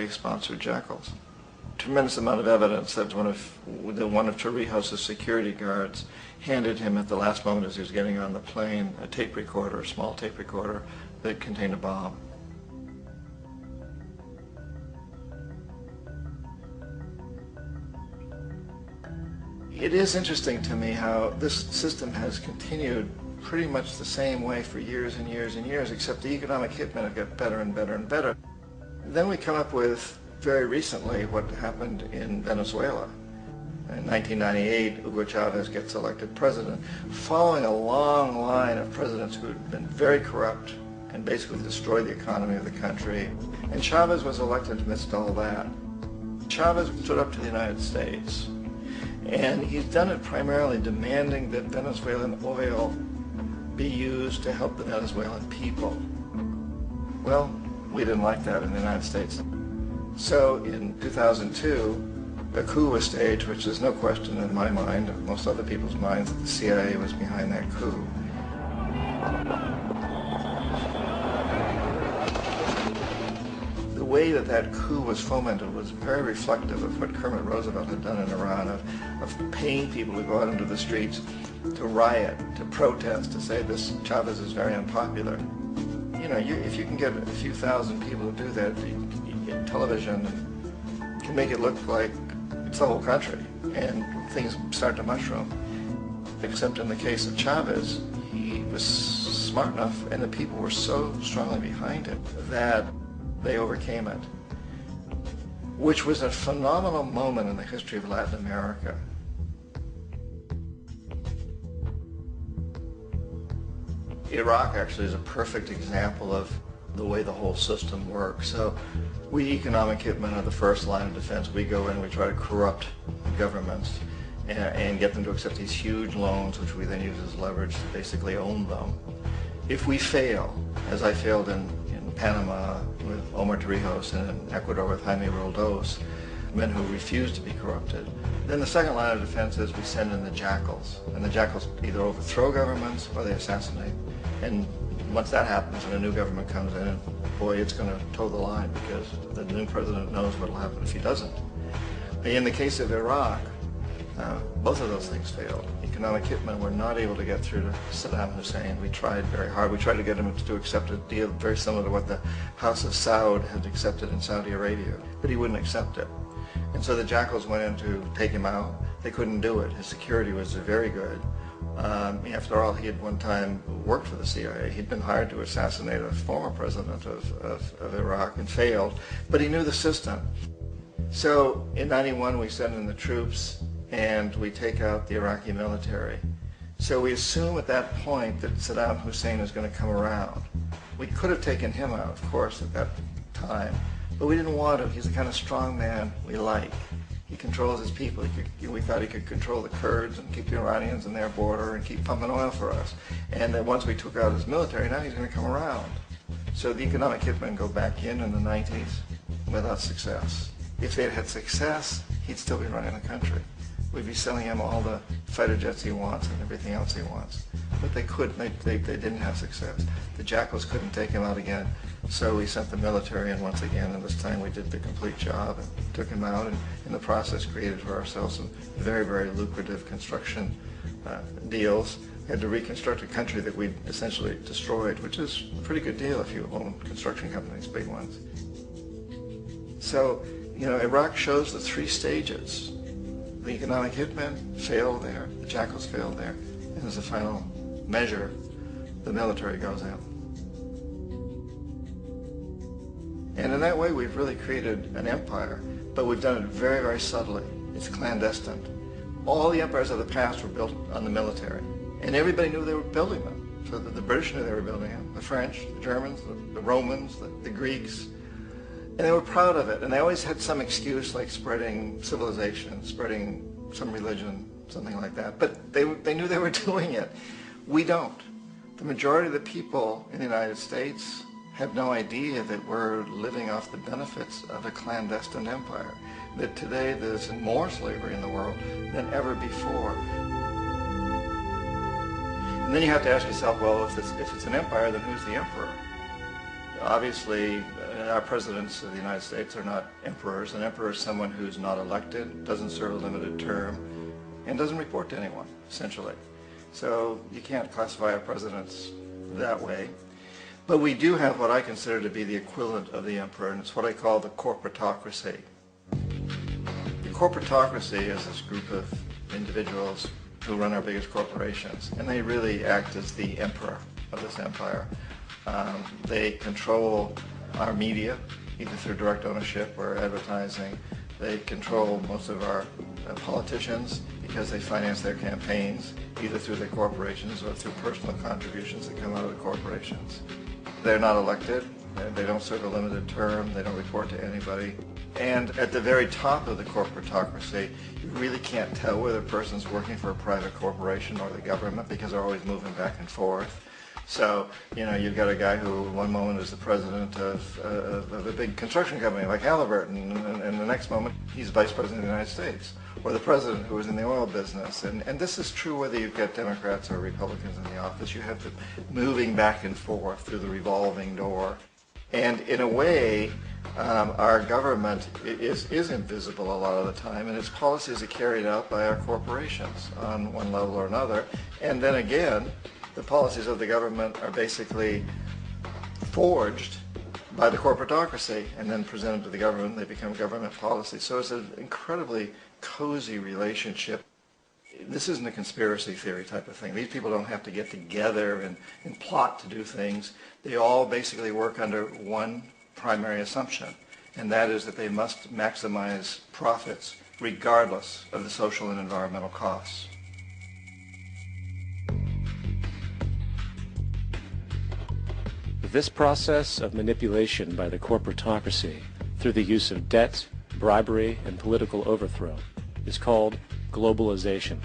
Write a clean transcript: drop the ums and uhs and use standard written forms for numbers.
sponsored jackals. Tremendous amount of evidence that one of Torrijos' security guards handed him at the last moment as he was getting on the plane a tape recorder, a small tape recorder that contained a bomb. It is interesting to me how this system has continued pretty much the same way for years and years and years, except the economic hitmen have got better and better and better. Then we come up with, very recently, what happened in Venezuela. In 1998, Hugo Chavez gets elected president, following a long line of presidents who had been very corrupt and basically destroyed the economy of the country. And Chavez was elected amidst all that. Chavez stood up to the United States, and he's done it primarily demanding that Venezuelan oil be used to help the Venezuelan people. Well, we didn't like that in the United States. So in 2002, a coup was staged, which is no question in my mind, and most other people's minds, that the CIA was behind that coup. The way that that coup was fomented was very reflective of what Kermit Roosevelt had done in Iran, of paying people to go out into the streets to riot, to protest, to say this Chavez is very unpopular. You know, if you can get a few thousand people to do that, television can make it look like it's the whole country, and things start to mushroom. Except in the case of Chavez, he was smart enough, and the people were so strongly behind him that they overcame it, which was a phenomenal moment in the history of Latin America. Iraq actually is a perfect example of the way the whole system works. So we economic hitmen are the first line of defense. We go in, we try to corrupt governments and get them to accept these huge loans, which we then use as leverage to basically own them. If we fail, as I failed in Panama with Omar Torrijos and in Ecuador with Jaime Roldos, men who refuse to be corrupted, then the second line of defense is we send in the jackals. And the jackals either overthrow governments or they assassinate. And once that happens and a new government comes in, boy, it's going to toe the line, because the new president knows what will happen if he doesn't. In the case of Iraq, both of those things failed. Economic hitmen were not able to get through to Saddam Hussein. We tried very hard. We tried to get him to accept a deal very similar to what the House of Saud had accepted in Saudi Arabia, but he wouldn't accept it. And so the jackals went in to take him out. They couldn't do it. His security was very good. After all, he had one time worked for the CIA. He'd been hired to assassinate a former president of Iraq and failed, but he knew the system. So in '91 we send in the troops and we take out the Iraqi military. So we assume at that point that Saddam Hussein is going to come around. We could have taken him out, of course, at that time, but we didn't want to. He's the kind of strong man we like. He controls his people. We thought he could control the Kurds and keep the Iranians in their border and keep pumping oil for us. And then once we took out his military, now he's going to come around. So the economic hitmen go back in the 90s without success. If they'd had success, he'd still be running the country. We'd be selling him all the fighter jets he wants and everything else he wants. But they couldn't. They didn't have success. The jackals couldn't take him out again. So we sent the military in once again, and this time we did the complete job and took him out, and in the process created for ourselves some very, very lucrative construction deals. We had to reconstruct a country that we'd essentially destroyed, which is a pretty good deal if you own construction companies, big ones. So, you know, Iraq shows the three stages. The economic hitmen failed there, the jackals failed there, and as a final measure, the military goes in. And in that way, we've really created an empire, but we've done it very, very subtly. It's clandestine. All the empires of the past were built on the military, and everybody knew they were building them. So the British knew they were building them, the French, the Germans, the Romans, the Greeks, and they were proud of it. And they always had some excuse, like spreading civilization, spreading some religion, something like that. But they knew they were doing it. We don't. The majority of the people in the United States have no idea that we're living off the benefits of a clandestine empire, that today there's more slavery in the world than ever before. And then you have to ask yourself, well, if it's an empire, then who's the emperor? Obviously, our presidents of the United States are not emperors. An emperor is someone who's not elected, doesn't serve a limited term, and doesn't report to anyone, essentially. So you can't classify our presidents that way. But we do have what I consider to be the equivalent of the emperor, and it's what I call the corporatocracy. The corporatocracy is this group of individuals who run our biggest corporations, and they really act as the emperor of this empire. They control our media, either through direct ownership or advertising. They control most of our politicians because they finance their campaigns, either through their corporations or through personal contributions that come out of the corporations. They're not elected, they don't serve a limited term, they don't report to anybody. And at the very top of the corporatocracy, you really can't tell whether a person's working for a private corporation or the government because they're always moving back and forth. So, you know, you've got a guy who one moment is the president of a big construction company like Halliburton, and the next moment he's vice president of the United States, or the president who is in the oil business. And this is true whether you've got Democrats or Republicans in the office. You have the moving back and forth through the revolving door. And in a way, our government is invisible a lot of the time, and its policies are carried out by our corporations on one level or another. And then again, the policies of the government are basically forged by the corporatocracy and then presented to the government. They become government policies. So it's an incredibly cozy relationship. This isn't a conspiracy theory type of thing. These people don't have to get together and plot to do things. They all basically work under one primary assumption, and that is that they must maximize profits regardless of the social and environmental costs. This process of manipulation by the corporatocracy through the use of debt, bribery, and political overthrow is called globalization.